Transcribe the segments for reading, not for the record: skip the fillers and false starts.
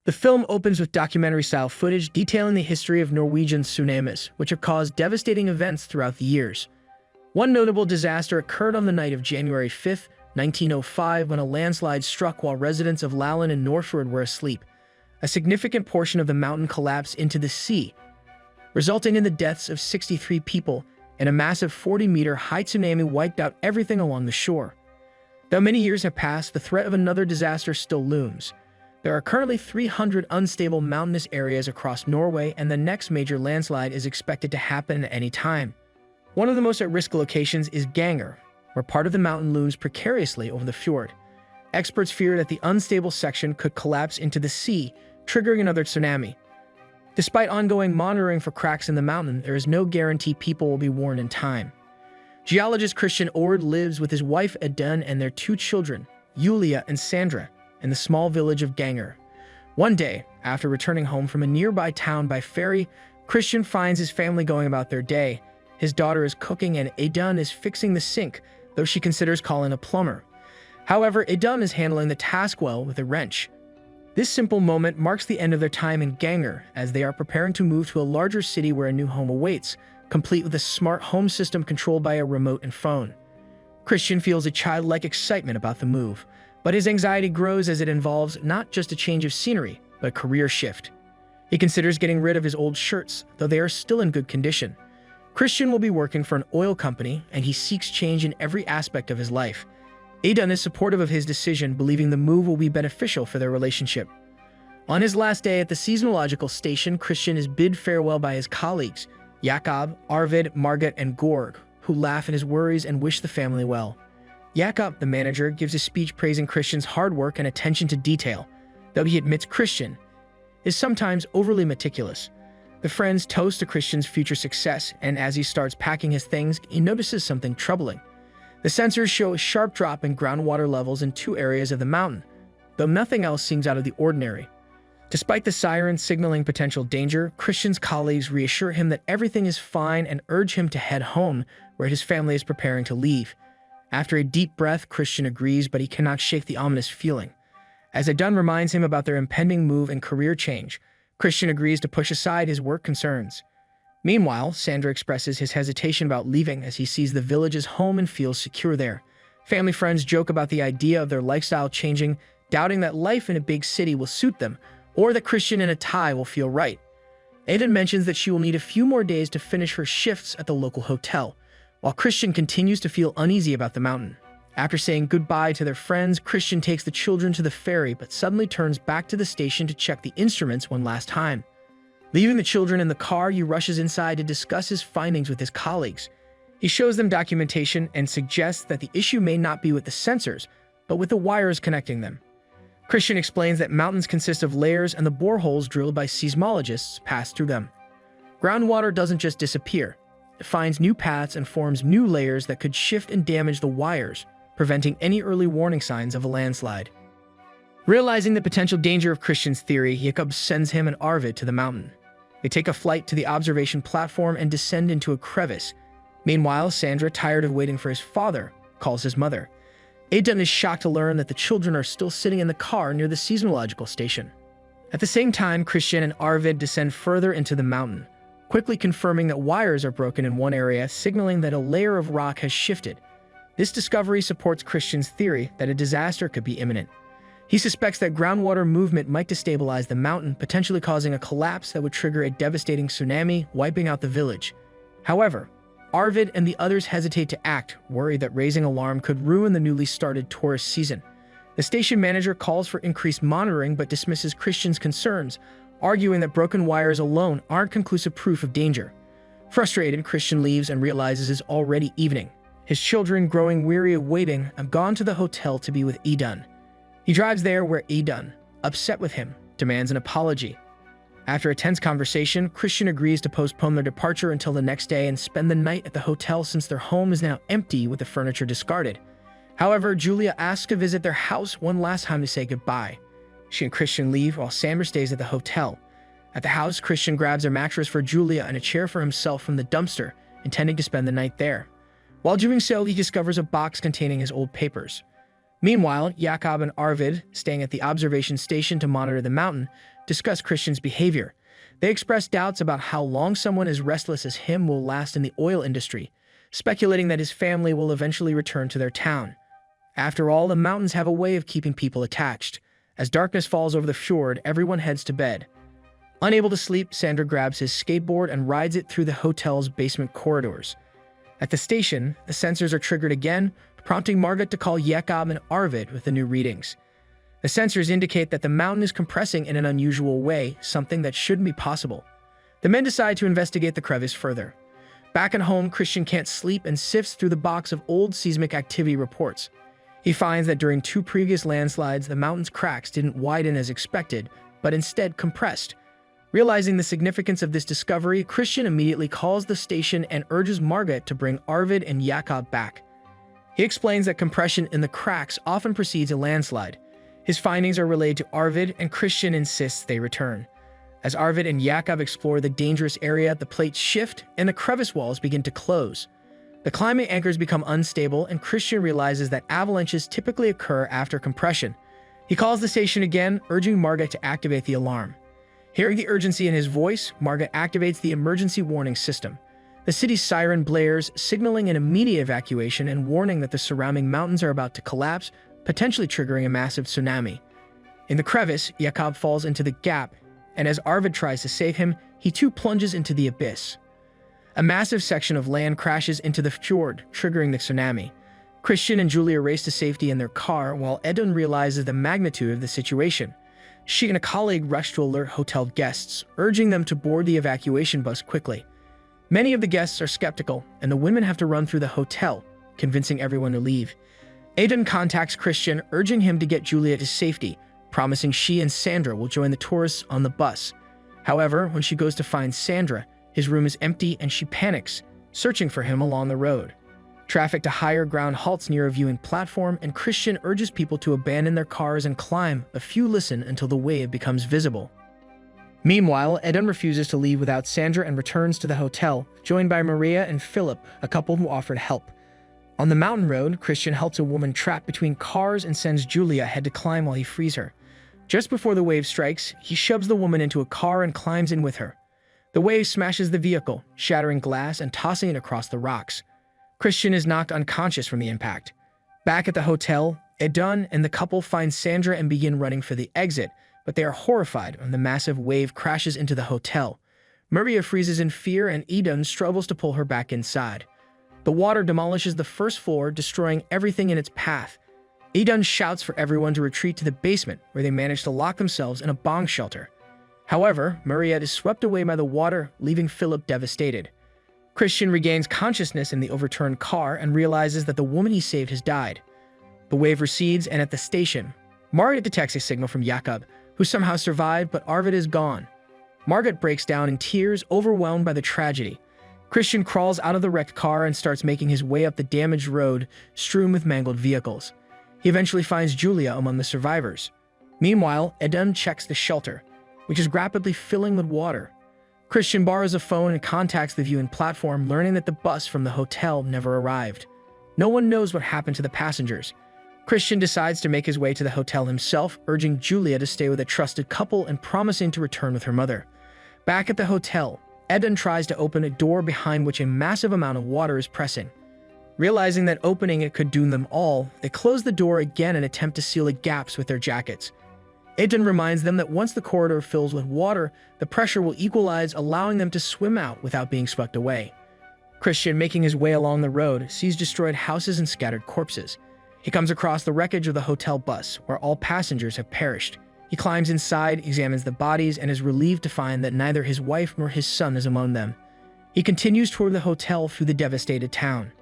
The film opens with documentary-style footage detailing the history of Norwegian tsunamis, which have caused devastating events throughout the years. One notable disaster occurred on the night of January 5, 1905, when a landslide struck while residents of Lolland and Northford were asleep. A significant portion of the mountain collapsed into the sea, resulting in the deaths of 63 people, and a massive 40-meter-high tsunami wiped out everything along the shore. Though many years have passed, the threat of another disaster still looms. There are currently 300 unstable mountainous areas across Norway, and the next major landslide is expected to happen at any time. One of the most at-risk locations is Geiranger, where part of the mountain looms precariously over the fjord. Experts fear that the unstable section could collapse into the sea, triggering another tsunami. Despite ongoing monitoring for cracks in the mountain, there is no guarantee people will be warned in time. Geologist Christian Ord lives with his wife Idun and their 2 children, Julia and Sandra, in the small village of Geiranger. One day, after returning home from a nearby town by ferry, Christian finds his family going about their day. His daughter is cooking and Idun is fixing the sink, though she considers calling a plumber. However, Idun is handling the task well with a wrench. This simple moment marks the end of their time in Geiranger, as they are preparing to move to a larger city where a new home awaits, complete with a smart home system controlled by a remote and phone. Christian feels a childlike excitement about the move, but his anxiety grows as it involves not just a change of scenery, but a career shift. He considers getting rid of his old shirts, though they are still in good condition. Christian will be working for an oil company, and he seeks change in every aspect of his life. Idun is supportive of his decision, believing the move will be beneficial for their relationship. On his last day at the seismological station, Christian is bid farewell by his colleagues, Jakob, Arvid, Margit, and Gorg, who laugh at his worries and wish the family well. Jakob, the manager, gives a speech praising Christian's hard work and attention to detail, though he admits Christian is sometimes overly meticulous. The friends toast to Christian's future success, and as he starts packing his things, he notices something troubling. The sensors show a sharp drop in groundwater levels in 2 areas of the mountain, though nothing else seems out of the ordinary. Despite the sirens signaling potential danger, Christian's colleagues reassure him that everything is fine and urge him to head home, where his family is preparing to leave. After a deep breath, Christian agrees, but he cannot shake the ominous feeling. As Idun reminds him about their impending move and career change, Christian agrees to push aside his work concerns. Meanwhile, Sandra expresses his hesitation about leaving as he sees the village as home and feels secure there. Family friends joke about the idea of their lifestyle changing, doubting that life in a big city will suit them, or that Christian in a tie will feel right. Idun mentions that she will need a few more days to finish her shifts at the local hotel, while Christian continues to feel uneasy about the mountain. After saying goodbye to their friends, Christian takes the children to the ferry, but suddenly turns back to the station to check the instruments one last time. Leaving the children in the car, he rushes inside to discuss his findings with his colleagues. He shows them documentation and suggests that the issue may not be with the sensors, but with the wires connecting them. Christian explains that mountains consist of layers and the boreholes drilled by seismologists pass through them. Groundwater doesn't just disappear. It finds new paths and forms new layers that could shift and damage the wires, preventing any early warning signs of a landslide. Realizing the potential danger of Christian's theory, Jakob sends him and Arvid to the mountain. They take a flight to the observation platform and descend into a crevice. Meanwhile, Sandra, tired of waiting for his father, calls his mother. Idun is shocked to learn that the children are still sitting in the car near the seismological station. At the same time, Christian and Arvid descend further into the mountain, quickly confirming that wires are broken in one area, signaling that a layer of rock has shifted. This discovery supports Christian's theory that a disaster could be imminent. He suspects that groundwater movement might destabilize the mountain, potentially causing a collapse that would trigger a devastating tsunami, wiping out the village. However, Arvid and the others hesitate to act, worried that raising alarm could ruin the newly started tourist season. The station manager calls for increased monitoring but dismisses Christian's concerns, arguing that broken wires alone aren't conclusive proof of danger. Frustrated, Christian leaves and realizes it's already evening. His children, growing weary of waiting, have gone to the hotel to be with Idun. He drives there where Idun, upset with him, demands an apology. After a tense conversation, Christian agrees to postpone their departure until the next day and spend the night at the hotel since their home is now empty with the furniture discarded. However, Julia asks to visit their house one last time to say goodbye. She and Christian leave while Sandra stays at the hotel. At the house, Christian grabs a mattress for Julia and a chair for himself from the dumpster, intending to spend the night there. While doing so, he discovers a box containing his old papers. Meanwhile, Jakob and Arvid, staying at the observation station to monitor the mountain, discuss Christian's behavior. They express doubts about how long someone as restless as him will last in the oil industry, speculating that his family will eventually return to their town. After all, the mountains have a way of keeping people attached. As darkness falls over the fjord, everyone heads to bed. Unable to sleep, Sandra grabs his skateboard and rides it through the hotel's basement corridors. At the station, the sensors are triggered again, prompting Margaret to call Jakob and Arvid with the new readings. The sensors indicate that the mountain is compressing in an unusual way, something that shouldn't be possible. The men decide to investigate the crevice further. Back at home, Christian can't sleep and sifts through the box of old seismic activity reports. He finds that during 2 previous landslides, the mountain's cracks didn't widen as expected, but instead compressed. Realizing the significance of this discovery, Christian immediately calls the station and urges Margaret to bring Arvid and Jakob back. He explains that compression in the cracks often precedes a landslide. His findings are relayed to Arvid, and Christian insists they return. As Arvid and Jakob explore the dangerous area, the plates shift and the crevice walls begin to close. The climbing anchors become unstable, and Christian realizes that avalanches typically occur after compression. He calls the station again, urging Margaret to activate the alarm. Hearing the urgency in his voice, Margaret activates the emergency warning system. The city's siren blares, signaling an immediate evacuation and warning that the surrounding mountains are about to collapse, potentially triggering a massive tsunami. In the crevice, Jakob falls into the gap, and as Arvid tries to save him, he too plunges into the abyss. A massive section of land crashes into the fjord, triggering the tsunami. Christian and Julia race to safety in their car, while Edun realizes the magnitude of the situation. She and a colleague rush to alert hotel guests, urging them to board the evacuation bus quickly. Many of the guests are skeptical, and the women have to run through the hotel, convincing everyone to leave. Edun contacts Christian, urging him to get Julia to safety, promising she and Sandra will join the tourists on the bus. However, when she goes to find Sandra, his room is empty and she panics, searching for him along the road. Traffic to higher ground halts near a viewing platform, and Christian urges people to abandon their cars and climb. A few listen until the wave becomes visible. Meanwhile, Edun refuses to leave without Sandra and returns to the hotel, joined by Maria and Philip, a couple who offered help. On the mountain road, Christian helps a woman trapped between cars and sends Julia ahead to climb while he frees her. Just before the wave strikes, he shoves the woman into a car and climbs in with her. The wave smashes the vehicle, shattering glass and tossing it across the rocks. Christian is knocked unconscious from the impact. Back at the hotel, Edun and the couple find Sandra and begin running for the exit, but they are horrified when the massive wave crashes into the hotel. Maria freezes in fear, and Edun struggles to pull her back inside. The water demolishes the first floor, destroying everything in its path. Edun shouts for everyone to retreat to the basement, where they manage to lock themselves in a bomb shelter. However, Maria is swept away by the water, leaving Philip devastated. Christian regains consciousness in the overturned car and realizes that the woman he saved has died. The wave recedes, and at the station, Margaret detects a signal from Jakob, who somehow survived, but Arvid is gone. Margaret breaks down in tears, overwhelmed by the tragedy. Christian crawls out of the wrecked car and starts making his way up the damaged road, strewn with mangled vehicles. He eventually finds Julia among the survivors. Meanwhile, Edun checks the shelter, which is rapidly filling with water. Christian borrows a phone and contacts the viewing platform, learning that the bus from the hotel never arrived. No one knows what happened to the passengers. Christian decides to make his way to the hotel himself, urging Julia to stay with a trusted couple and promising to return with her mother. Back at the hotel, Edun tries to open a door behind which a massive amount of water is pressing. Realizing that opening it could doom them all, they close the door again and attempt to seal the gaps with their jackets. Edun reminds them that once the corridor fills with water, the pressure will equalize, allowing them to swim out without being swept away. Christian, making his way along the road, sees destroyed houses and scattered corpses. He comes across the wreckage of the hotel bus, where all passengers have perished. He climbs inside, examines the bodies, and is relieved to find that neither his wife nor his son is among them. He continues toward the hotel through the devastated town.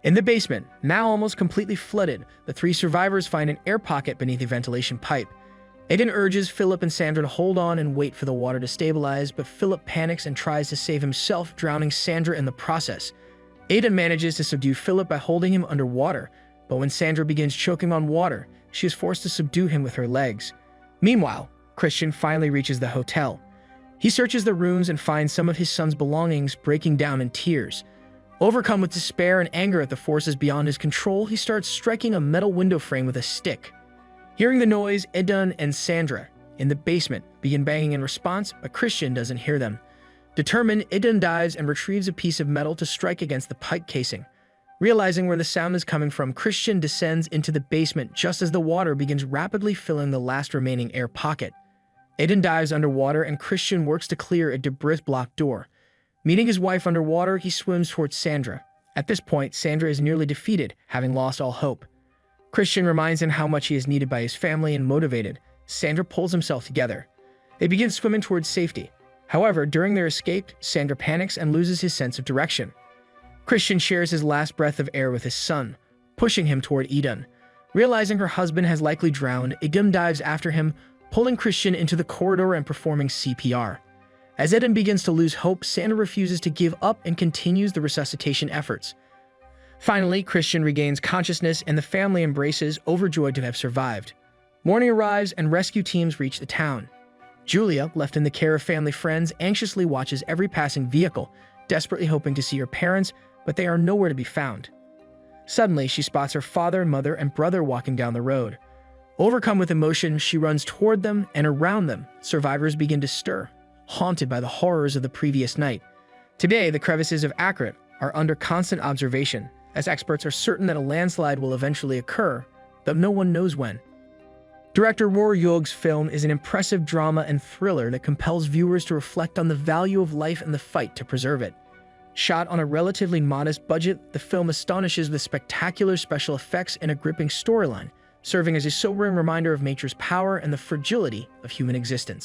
In the basement, now almost completely flooded, the 3 survivors find an air pocket beneath a ventilation pipe. Edun urges Philip and Sandra to hold on and wait for the water to stabilize, but Philip panics and tries to save himself, drowning Sandra in the process. Edun manages to subdue Philip by holding him underwater, but when Sandra begins choking on water, she is forced to subdue him with her legs. Meanwhile, Christian finally reaches the hotel. He searches the rooms and finds some of his son's belongings, breaking down in tears. Overcome with despair and anger at the forces beyond his control, he starts striking a metal window frame with a stick. Hearing the noise, Idun and Sandra, in the basement, begin banging in response, but Christian doesn't hear them. Determined, Idun dives and retrieves a piece of metal to strike against the pipe casing. Realizing where the sound is coming from, Christian descends into the basement just as the water begins rapidly filling the last remaining air pocket. Idun dives underwater and Christian works to clear a debris-blocked door. Meeting his wife underwater, he swims towards Sandra. At this point, Sandra is nearly defeated, having lost all hope. Christian reminds him how much he is needed by his family and motivated. Sandra pulls himself together. They begin swimming towards safety. However, during their escape, Sandra panics and loses his sense of direction. Christian shares his last breath of air with his son, pushing him toward Idun. Realizing her husband has likely drowned, Idun dives after him, pulling Christian into the corridor and performing CPR. As Idun begins to lose hope, Sandra refuses to give up and continues the resuscitation efforts. Finally, Christian regains consciousness and the family embraces, overjoyed to have survived. Morning arrives and rescue teams reach the town. Julia, left in the care of family friends, anxiously watches every passing vehicle, desperately hoping to see her parents, but they are nowhere to be found. Suddenly, she spots her father, mother, and brother walking down the road. Overcome with emotion, she runs toward them, and around them, survivors begin to stir, haunted by the horrors of the previous night. Today, the crevices of Akrit are under constant observation, as experts are certain that a landslide will eventually occur, though no one knows when. Director Roar Yog's film is an impressive drama and thriller that compels viewers to reflect on the value of life and the fight to preserve it. Shot on a relatively modest budget, the film astonishes with spectacular special effects and a gripping storyline, serving as a sobering reminder of nature's power and the fragility of human existence.